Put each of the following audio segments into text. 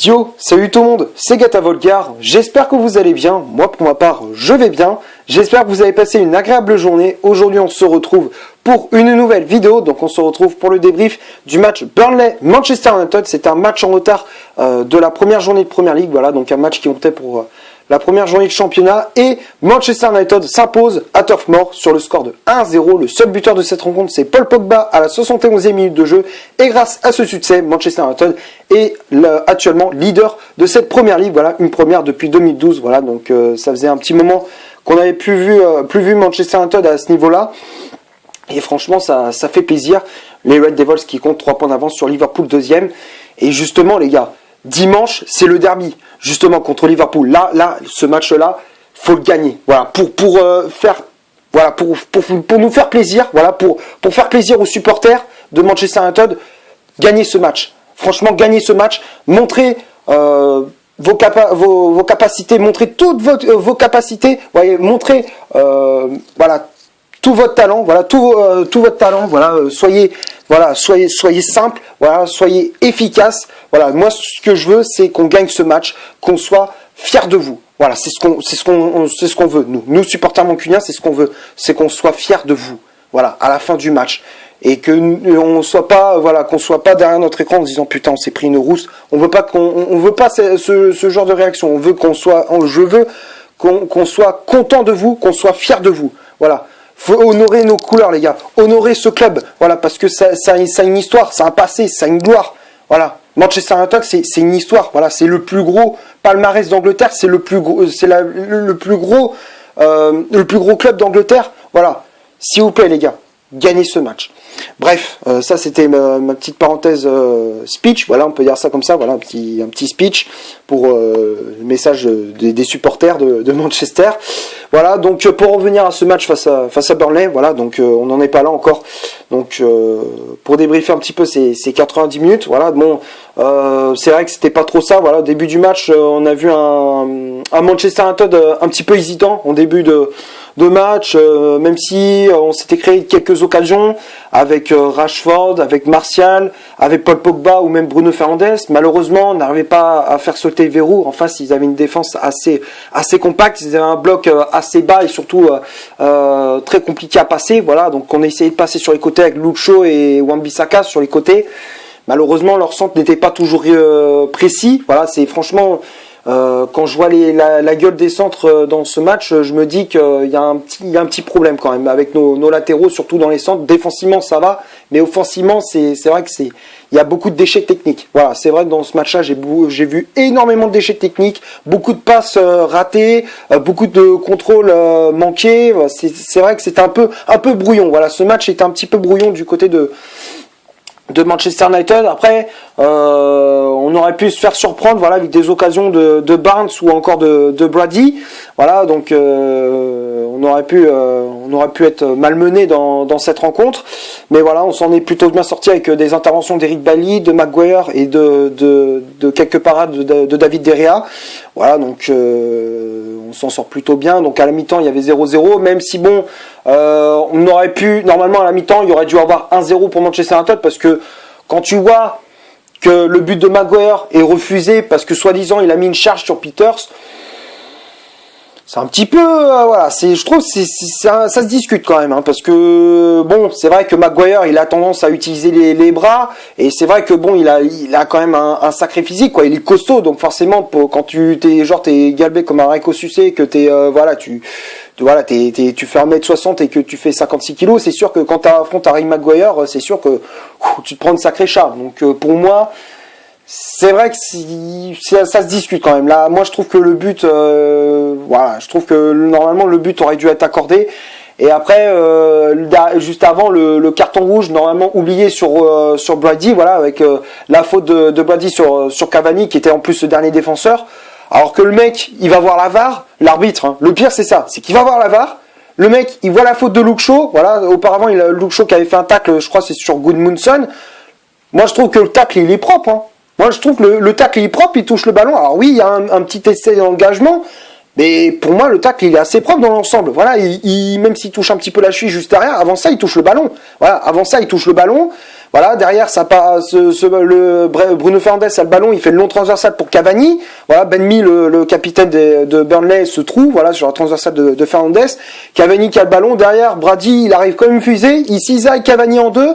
Yo, salut tout le monde, c'est Gata Volgar, j'espère que vous allez bien, moi pour ma part je vais bien, j'espère que vous avez passé une agréable journée. Aujourd'hui on se retrouve pour une nouvelle vidéo, donc on se retrouve pour le débrief du match Burnley-Manchester United. C'est un match en retard de la première journée de Premier League, voilà, donc un match qui comptait pour la première journée de championnat, et Manchester United s'impose à Turf Moor sur le score de 1-0. Le seul buteur de cette rencontre, c'est Paul Pogba à la 71e minute de jeu, et grâce à ce succès, Manchester United est actuellement leader de cette Première Ligue, voilà, une première depuis 2012, voilà, donc ça faisait un petit moment qu'on n'avait plus vu Manchester United à ce niveau-là, et franchement ça fait plaisir. Les Red Devils qui comptent 3 points d'avance sur Liverpool deuxième, et justement les gars, dimanche, c'est le derby, justement, contre Liverpool. Là, ce match-là, faut le gagner. Voilà, pour nous faire plaisir, voilà, pour faire plaisir aux supporters de Manchester United, gagner ce match. Franchement, gagner ce match, montrer vos capacités, montrer toutes vos capacités, voyez, montrer, voilà, tout votre talent, voilà, tout votre talent, voilà, soyez simple, voilà, soyez efficace. Voilà, moi ce que je veux, c'est qu'on gagne ce match, qu'on soit fiers de vous. Voilà, c'est ce qu'on veut. Nous supporters mancuniens, c'est ce qu'on veut, c'est qu'on soit fiers de vous. Voilà, à la fin du match, et que on soit pas, voilà, qu'on soit pas derrière notre écran en se disant putain, on s'est pris une rousse. On veut pas ce genre de réaction. Je veux qu'on soit content de vous, qu'on soit fiers de vous. Voilà. Faut honorer nos couleurs, les gars. Honorer ce club. Voilà, parce que ça a une histoire, ça a un passé, ça a une gloire. Voilà. Manchester United, c'est une histoire. Voilà, c'est le plus gros palmarès d'Angleterre. C'est le plus gros, le plus gros club d'Angleterre. Voilà. S'il vous plaît, les gars, gagnez ce match. Bref, ça c'était ma petite parenthèse speech. Voilà, on peut dire ça comme ça. Voilà, un petit speech pour le message des supporters de Manchester. Voilà, donc pour revenir à ce match face à Burnley, voilà, donc on n'en est pas là encore. Donc pour débriefer un petit peu ces 90 minutes, voilà, bon, c'est vrai que c'était pas trop ça. Voilà, au début du match, on a vu un Manchester United un petit peu hésitant en début de match, même si on s'était créé quelques occasions avec Rashford, avec Martial, avec Paul Pogba ou même Bruno Fernandes. Malheureusement, on n'arrivait pas à faire sauter le verrou. En face, ils avaient une défense assez compacte, ils avaient un bloc assez bas et surtout très compliqué à passer. Voilà, donc on a essayé de passer sur les côtés avec Luke Shaw et Wan-Bissaka sur les côtés. Malheureusement, leur centre n'était pas toujours précis. Voilà, c'est franchement... quand je vois la gueule des centres dans ce match, je me dis qu'il y a un petit problème quand même avec nos latéraux, surtout dans les centres. Défensivement ça va, mais offensivement c'est vrai que il y a beaucoup de déchets techniques. Voilà, c'est vrai que dans ce match-là j'ai vu énormément de déchets techniques, beaucoup de passes ratées, beaucoup de contrôles manqués. C'est vrai que c'était un peu brouillon. Voilà, ce match était un petit peu brouillon du côté de Manchester United. Après, on aurait pu se faire surprendre, voilà, avec des occasions de Barnes ou encore de Brady. Voilà, donc on aurait pu être malmené dans cette rencontre. Mais voilà, on s'en est plutôt bien sorti avec des interventions d'Eric Bailly, de Maguire et de quelques parades de David De Gea. Voilà, donc on s'en sort plutôt bien. Donc à la mi-temps, il y avait 0-0, même si bon, on aurait pu, normalement à la mi-temps, il y aurait dû avoir 1-0 pour Manchester United, parce que quand tu vois que le but de Maguire est refusé parce que soi-disant il a mis une charge sur Peters, c'est un petit peu, voilà, je trouve ça se discute quand même, hein, parce que bon, c'est vrai que Maguire il a tendance à utiliser les bras, et c'est vrai que bon, il a quand même un sacré physique, quoi. Il est costaud, donc forcément quand t'es galbé comme un Reiko Sucé, que tu fais 1m60 et que tu fais 56 kg, c'est sûr que quand tu affrontes Harry Maguire, c'est sûr que tu te prends une sacrée charge. Donc pour moi, c'est vrai que ça se discute quand même. Là, moi je trouve que le but, voilà, je trouve que normalement le but aurait dû être accordé. Et après, juste avant le carton rouge, normalement oublié sur Brady, voilà, avec la faute de Brady sur Cavani, qui était en plus le dernier défenseur. Alors que le mec, il va voir la VAR, l'arbitre, hein. Le pire c'est ça, c'est qu'il va voir la VAR, le mec, il voit la faute de Luke Shaw, voilà, auparavant, Luke Shaw qui avait fait un tacle, je crois c'est sur Gudmundsson. Moi je trouve que le tacle il est propre, hein. Moi je trouve que le tacle il est propre, il touche le ballon. Alors oui, il y a un petit essai d'engagement, mais pour moi le tacle il est assez propre dans l'ensemble. Voilà, même s'il touche un petit peu la cheville juste derrière, avant ça il touche le ballon. Voilà, avant ça il touche le ballon. Voilà, derrière, ça passe, Bruno Fernandes a le ballon, il fait le long transversal pour Cavani. Voilà, Ben Mee, le capitaine de Burnley, se trouve, voilà, sur la transversale de Fernandes. Cavani qui a le ballon, derrière, Brady, il arrive comme une fusée, il cisaille Cavani en deux.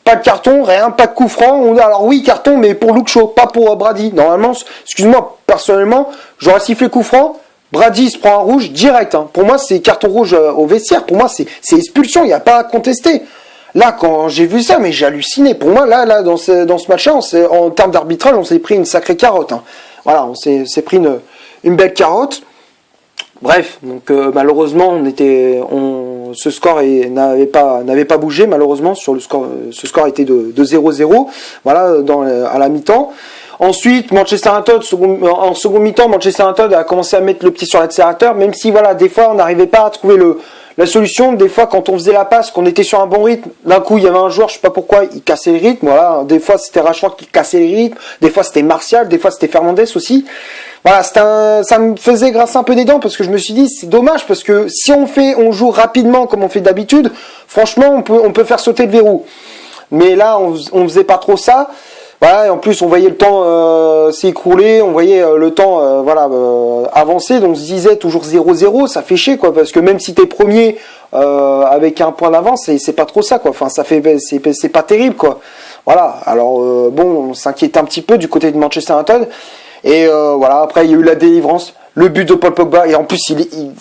Pas de carton, rien, pas de coup franc. Alors oui, carton, mais pour Luke Shaw, pas pour Brady. Normalement, excuse-moi, personnellement, j'aurais sifflé coup franc. Brady se prend un rouge direct. Hein. Pour moi, c'est carton rouge au vestiaire. Pour moi, c'est expulsion. Il n'y a pas à contester. Là, quand j'ai vu ça, mais j'ai halluciné. Pour moi, là, dans ce match-là, en termes d'arbitrage, on s'est pris une sacrée carotte. Hein. Voilà, on s'est pris une belle carotte. Bref, donc malheureusement, ce score n'avait pas bougé. Malheureusement, sur le score, ce score était de 0-0. Voilà, à la mi-temps. Ensuite, Manchester United, en second mi-temps, Manchester United a commencé à mettre le pied sur l'accélérateur, même si voilà, des fois on n'arrivait pas à trouver la solution. Des fois, quand on faisait la passe, qu'on était sur un bon rythme, d'un coup il y avait un joueur, je sais pas pourquoi, il cassait le rythme. Voilà, des fois c'était Rashford qui cassait le rythme, des fois c'était Martial, des fois c'était Fernandes aussi. Voilà, ça me faisait grincer un peu des dents parce que je me suis dit c'est dommage parce que si on joue rapidement comme on fait d'habitude, franchement on peut faire sauter le verrou. Mais là on faisait pas trop ça. Voilà, et en plus on voyait le temps s'écrouler, on voyait le temps avancer, donc on se disait toujours 0-0, ça fait chier quoi, parce que même si t'es premier avec un point d'avance, c'est pas trop ça quoi, enfin c'est pas terrible quoi. Voilà, alors bon, on s'inquiète un petit peu du côté de Manchester United, et voilà, après il y a eu la délivrance, le but de Paul Pogba, et en plus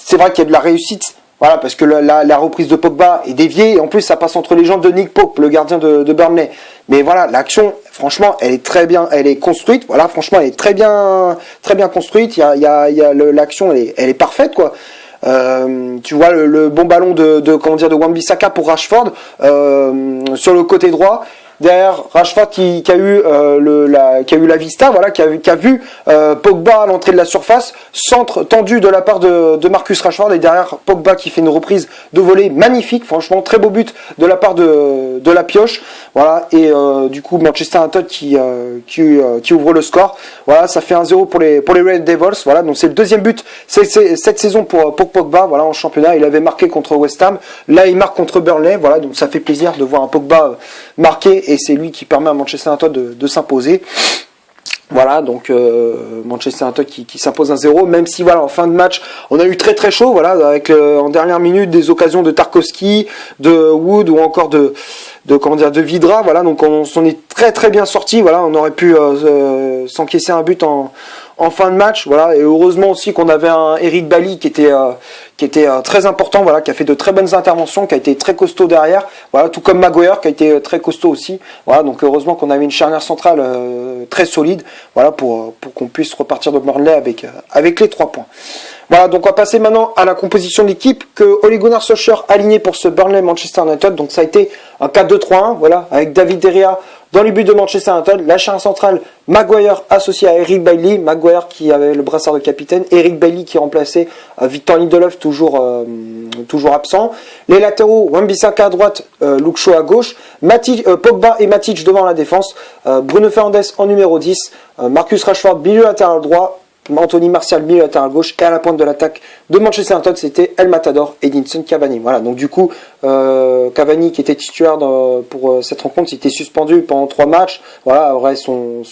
c'est vrai qu'il y a de la réussite. Voilà, parce que la reprise de Pogba est déviée, et en plus ça passe entre les jambes de Nick Pope, le gardien de Burnley. Mais voilà, l'action, franchement, elle est très bien, elle est construite. Voilà, franchement, elle est très bien construite. L'action, elle est parfaite, quoi. Tu vois le bon ballon de Wan-Bissaka pour Rashford sur le côté droit. Derrière Rashford qui a eu la vista, voilà, qui a vu Pogba à l'entrée de la surface, centre tendu de la part de Marcus Rashford, et derrière Pogba qui fait une reprise de volée magnifique, franchement très beau but de la part de la pioche, voilà, et du coup Manchester United qui ouvre le score, voilà, ça fait 1-0 pour les Red Devils, voilà, donc c'est le deuxième but cette saison pour Pogba, voilà, en championnat. Il avait marqué contre West Ham, là il marque contre Burnley, voilà, donc ça fait plaisir de voir un Pogba marqué, et c'est lui qui permet à Manchester United de s'imposer. Voilà, donc Manchester United qui s'impose 1-0, même si voilà, en fin de match, on a eu très très chaud, voilà, avec en dernière minute des occasions de Tarkowski, de Wood ou encore de Vydra, voilà, donc on s'en est très très bien sorti, voilà, on aurait pu s'encaisser un but en fin de match, voilà, et heureusement aussi qu'on avait un Eric Bailly qui était très important, voilà, qui a fait de très bonnes interventions, qui a été très costaud derrière, voilà, tout comme Maguire qui a été très costaud aussi, voilà, donc heureusement qu'on avait une charnière centrale très solide, voilà, pour qu'on puisse repartir de Burnley avec les 3 points. Voilà, donc on va passer maintenant à la composition de l'équipe que Ole Gunnar Solskjaer a aligné pour ce Burnley-Manchester United. Donc ça a été un 4-2-3-1, voilà, avec David De Gea dans les buts de Manchester United, la charnière centrale, Maguire associé à Eric Bailly, Maguire qui avait le brassard de capitaine, Eric Bailly qui remplaçait Victor Lindelof, toujours absent. Les latéraux, Wan-Bissaka à droite, Luke Shaw à gauche, Pogba et Matic devant la défense, Bruno Fernandes en numéro 10, Marcus Rashford milieu latéral droit, Anthony Martial milieu latéral gauche, et à la pointe de l'attaque de Manchester United c'était El Matador et Edinson Cavani. Voilà, donc du coup Cavani qui était titulaire pour cette rencontre, il était suspendu pendant 3 matchs. Voilà, après son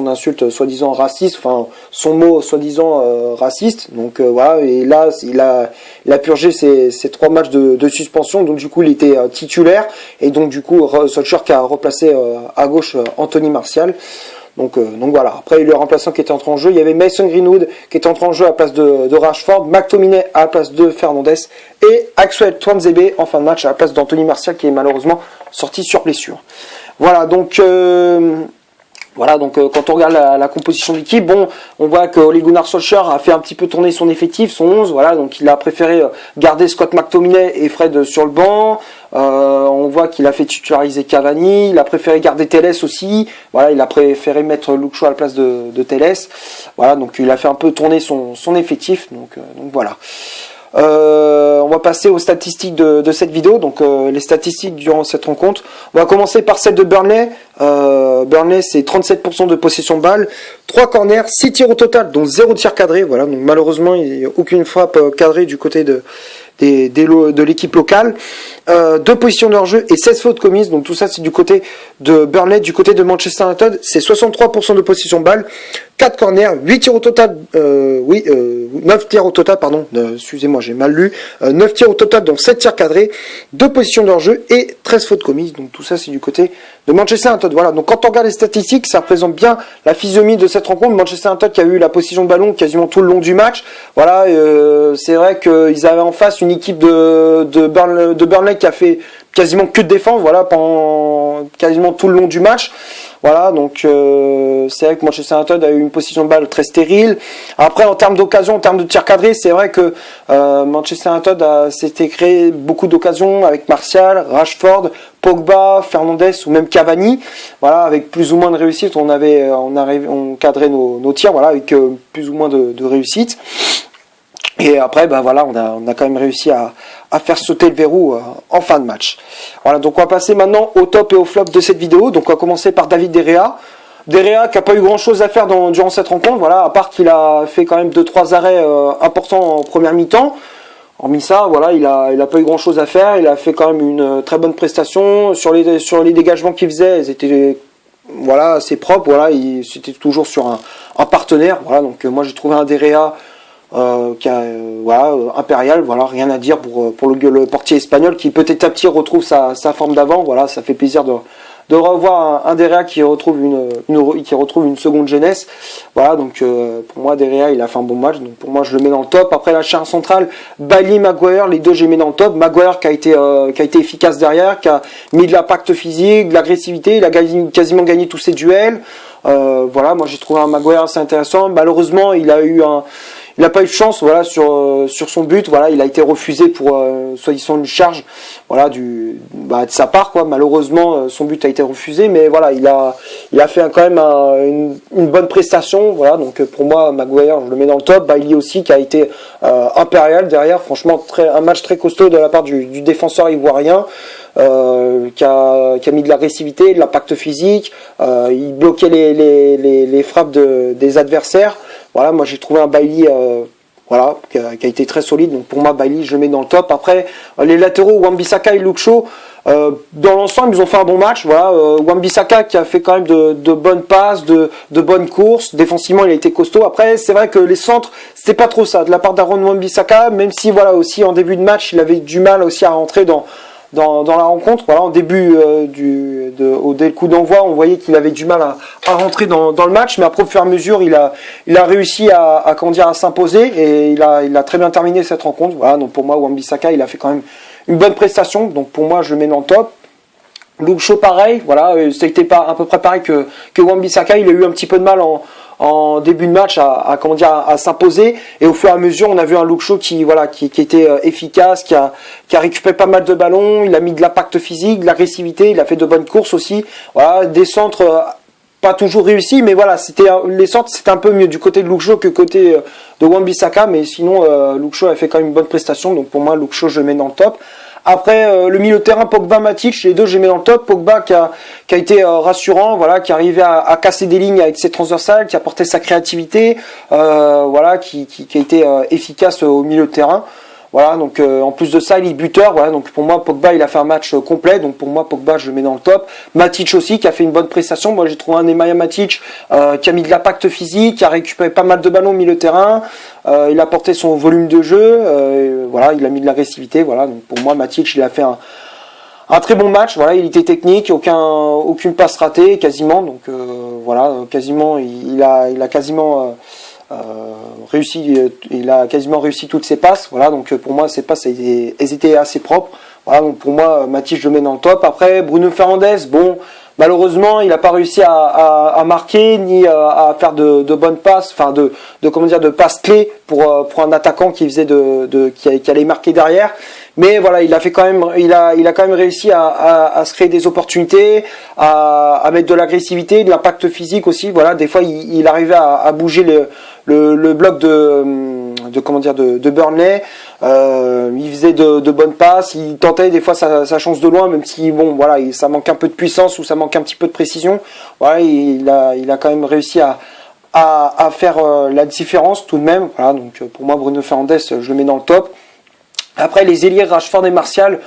insulte soi-disant raciste, enfin son mot soi-disant raciste. Donc voilà, et là il a purgé ses 3 matchs de suspension, donc du coup il était titulaire, et donc du coup Solskjaer qui a replacé à gauche Anthony Martial. Donc voilà, après le remplaçant qui était entré en jeu, il y avait Mason Greenwood qui était entré en jeu à la place de Rashford, McTominay à la place de Fernandes, et Axel Tuanzebe en fin de match à la place d'Anthony Martial qui est malheureusement sorti sur blessure. Voilà, donc quand on regarde la composition de l'équipe, bon, on voit que Ole Gunnar Solskjaer a fait un petit peu tourner son effectif, son 11, voilà, donc il a préféré garder Scott McTominay et Fred sur le banc. On voit qu'il a fait titulariser Cavani, il a préféré garder Telles aussi, voilà, il a préféré mettre Luke Shaw à la place de Telles, voilà, donc il a fait un peu tourner son effectif, donc voilà. On va passer aux statistiques de cette vidéo, donc les statistiques durant cette rencontre. On va commencer par celle de Burnley. Burnley c'est 37% de possession de balle, 3 corners, 6 tirs au total, dont 0 tir cadré, voilà, donc malheureusement il n'y a aucune frappe cadrée du côté de l'équipe locale. 2 positions de hors-jeu et 16 fautes commises. Donc tout ça, c'est du côté de Burnley. Du côté de Manchester United, c'est 63% de possession de balle, 4 corners, 8 tirs au total, 9 tirs au total, pardon, excusez-moi, j'ai mal lu, 9 tirs au total, donc 7 tirs cadrés, 2 positions de hors-jeu et 13 fautes commises. Donc tout ça, c'est du côté de Manchester United. Voilà, donc quand on regarde les statistiques, ça représente bien la physionomie de cette rencontre. Manchester United qui a eu la possession de ballon quasiment tout le long du match. Voilà, c'est vrai qu'ils avaient en face une équipe de Burnley qui a fait quasiment que de défense, voilà, pendant quasiment tout le long du match. Voilà, donc c'est vrai que Manchester United a eu une position de balle très stérile. Après, en termes d'occasion, en termes de tir cadré, c'est vrai que Manchester United s'était créé beaucoup d'occasions avec Martial, Rashford, Pogba, Fernandes ou même Cavani. Voilà, avec plus ou moins de réussite, on cadrait nos tirs, voilà, avec plus ou moins de réussite. Et après, ben voilà, on a quand même réussi à faire sauter le verrou en fin de match. Voilà, donc on va passer maintenant au top et au flop de cette vidéo. Donc on va commencer par David De Gea. De Gea qui n'a pas eu grand chose à faire durant cette rencontre, voilà, à part qu'il a fait quand même 2-3 arrêts importants en première mi-temps. Hormis ça, voilà, il a pas eu grand chose à faire. Il a fait quand même une très bonne prestation. Sur les dégagements qu'il faisait, ils étaient voilà, assez propres. Voilà, c'était toujours sur un partenaire. Voilà, donc moi j'ai trouvé un De Gea voilà, impérial, voilà, rien à dire pour le portier espagnol qui petit à petit retrouve sa forme d'avant. Voilà, ça fait plaisir de revoir un De Gea qui retrouve une seconde jeunesse. Voilà, donc pour moi De Gea il a fait un bon match, donc pour moi je le mets dans le top. Après la charge centrale, Bailly, Maguire, les deux j'ai mis dans le top. Maguire qui a été efficace derrière, qui a mis de l'impact physique, de l'agressivité, il a quasiment gagné tous ses duels. Voilà, moi j'ai trouvé un Maguire assez intéressant. Malheureusement il n'a pas eu de chance, voilà, sur son but. Voilà, il a été refusé pour soi-disant une charge, voilà, de sa part, quoi. Malheureusement, son but a été refusé, mais voilà, il a fait quand même une bonne prestation. Voilà, donc pour moi, Maguire, je le mets dans le top. Bailly aussi, qui a été impérial derrière. Franchement, un match très costaud de la part du défenseur ivoirien. Qui a mis de l'agressivité, de l'impact physique, il bloquait les frappes des adversaires. Voilà, moi j'ai trouvé un Bailly voilà, qui a été très solide, donc pour moi Bailly je le mets dans le top. Après les latéraux, Wan-Bissaka et Luke Shaw, dans l'ensemble ils ont fait un bon match. Voilà, Wan-Bissaka qui a fait quand même de bonnes passes, de bonnes courses, défensivement il a été costaud. Après c'est vrai que les centres c'était pas trop ça de la part d'Aaron Wan-Bissaka, même si voilà aussi en début de match il avait du mal aussi à rentrer dans la rencontre. Voilà, en début dès le coup d'envoi, on voyait qu'il avait du mal à rentrer dans le match, mais après au fur et à mesure, il a réussi à s'imposer et il a très bien terminé cette rencontre. Voilà, donc pour moi, Wan-Bissaka, il a fait quand même une bonne prestation, donc pour moi, je le mets dans le top. Luke Shaw, pareil, voilà, c'était pas à peu près pareil que Wan-Bissaka, il a eu un petit peu de mal en début de match à s'imposer, et au fur et à mesure on a vu un Luke Shaw qui était efficace, qui a récupéré pas mal de ballons, il a mis de l'impact physique, de l'agressivité, il a fait de bonnes courses aussi. Voilà, des centres pas toujours réussis, mais voilà, les centres c'était un peu mieux du côté de Luke Shaw que côté de Wan-Bissaka, mais sinon Luke Shaw a fait quand même une bonne prestation, donc pour moi Luke Shaw je le mets dans le top. Après le milieu de terrain, Pogba, Matic, les deux j'ai mis dans le top. Pogba qui a été rassurant, voilà, qui arrivait à casser des lignes avec ses transversales, qui a apporté sa créativité, voilà, qui a été efficace au milieu de terrain. Voilà, donc en plus de ça, il est buteur. Voilà, donc pour moi, Pogba, il a fait un match complet. Donc pour moi, Pogba, je le mets dans le top. Matic aussi, qui a fait une bonne prestation. Moi, j'ai trouvé un Nemanja Matic qui a mis de l'impact physique, qui a récupéré pas mal de ballons au milieu de terrain. Il a apporté son volume de jeu. Voilà, il a mis de l'agressivité. Voilà, donc pour moi, Matic, il a fait un très bon match. Voilà, il était technique, aucune passe ratée, quasiment. Donc voilà, quasiment, il a quasiment réussi, il a quasiment réussi toutes ses passes. Voilà, donc pour moi ses passes elles étaient assez propres. Voilà, donc pour moi Matic je le mets dans le top. Après Bruno Fernandes, bon, malheureusement il n'a pas réussi à marquer ni à faire de bonnes passes, enfin de passes clés pour un attaquant qui allait marquer derrière. Mais voilà, il a quand même réussi à se créer des opportunités, à mettre de l'agressivité, de l'impact physique aussi. Voilà, des fois il arrivait à bouger le bloc de Burnley. Il faisait de bonnes passes, il tentait des fois sa chance de loin, même si bon voilà, ça manque un peu de puissance ou ça manque un petit peu de précision. Voilà, il a quand même réussi à faire la différence tout de même. Voilà, donc pour moi Bruno Fernandes, je le mets dans le top. Après les ailiers Rashford et Martial,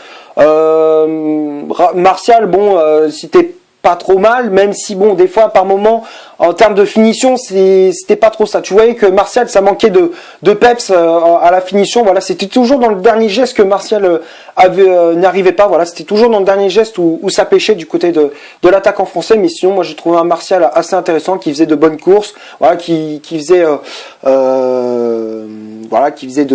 Martial, bon, c'était pas trop mal, même si bon, des fois par moment en termes de finition c'était pas trop ça. Tu voyais que Martial, ça manquait de peps à la finition. Voilà, c'était toujours dans le dernier geste que Martial n'arrivait pas. Voilà, c'était toujours dans le dernier geste où ça pêchait du côté de l'attaquant français. Mais sinon, moi j'ai trouvé un Martial assez intéressant, qui faisait de bonnes courses, voilà, qui faisait voilà, qui faisait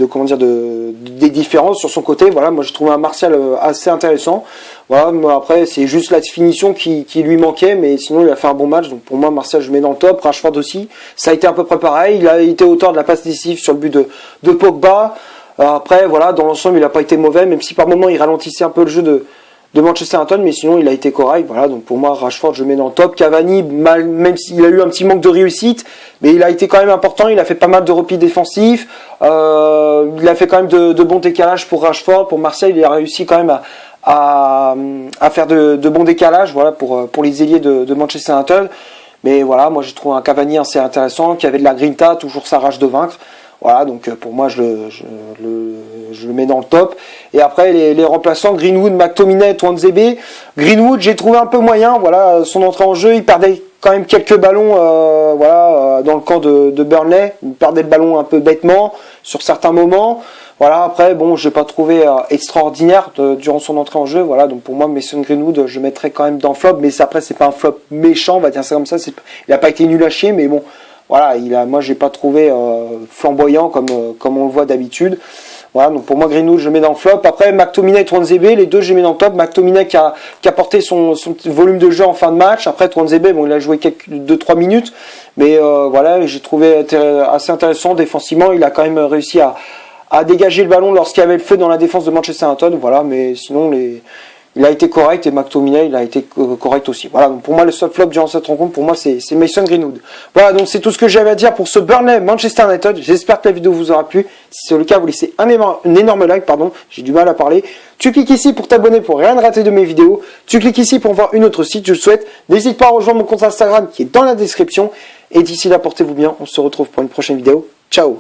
comment dire, des différences sur son côté. Voilà, moi j'ai trouvé un Martial assez intéressant. Voilà, moi, après c'est juste la finition qui lui manquait, mais sinon il a fait un bon match. Donc pour moi, Martial, je mets dans le top. Rashford aussi, ça a été à peu près pareil. Il a été auteur de la passe décisive sur le but de Pogba. Après, voilà, dans l'ensemble, il n'a pas été mauvais, même si par moments il ralentissait un peu le jeu de Manchester United, mais sinon il a été correct. Voilà, donc pour moi, Rashford, je mets dans le top. Cavani, même s'il a eu un petit manque de réussite, mais il a été quand même important. Il a fait pas mal de replis défensifs. Il a fait quand même de bons décalages pour Rashford. Pour Marseille, il a réussi quand même à faire de bons décalages, voilà, pour les ailiers de Manchester United. Mais voilà, moi j'ai trouvé un Cavani assez intéressant, qui avait de la grinta, toujours sa rage de vaincre. Voilà, donc pour moi je le mets dans le top. Et après les remplaçants, Greenwood, McTominay, Tuanzebe. Greenwood, j'ai trouvé un peu moyen, voilà, son entrée en jeu, il perdait quand même quelques ballons dans le camp de Burnley. Il perdait le ballon un peu bêtement sur certains moments. Voilà, après, bon, je l'ai pas trouvé extraordinaire durant son entrée en jeu. Voilà, donc pour moi, Mason Greenwood, je mettrais quand même dans flop, mais après, c'est pas un flop méchant, on va dire ça comme ça. Il n'a pas été nul à chier, mais bon, voilà, moi, j'ai pas trouvé flamboyant comme on le voit d'habitude. Voilà, donc pour moi, Greenwood, je le mets dans le flop. Après, McTominay et Tuanzebe, les deux, je les mets dans le top. McTominay qui a porté son volume de jeu en fin de match. Après, Tuanzebe, bon, il a joué 2-3 minutes, mais voilà, j'ai trouvé assez intéressant défensivement. Il a quand même réussi à dégager le ballon lorsqu'il y avait le feu dans la défense de Manchester United. Voilà, mais sinon, il a été correct, et McTominay, il a été correct aussi. Voilà, donc pour moi, le seul flop durant cette rencontre, pour moi, c'est Mason Greenwood. Voilà, donc c'est tout ce que j'avais à dire pour ce Burnley Manchester United. J'espère que la vidéo vous aura plu. Si c'est le cas, vous laissez un énorme like, j'ai du mal à parler. Tu cliques ici pour t'abonner pour rien rater de mes vidéos. Tu cliques ici pour voir une autre si tu le souhaites. N'hésite pas à rejoindre mon compte Instagram qui est dans la description. Et d'ici là, portez-vous bien. On se retrouve pour une prochaine vidéo. Ciao!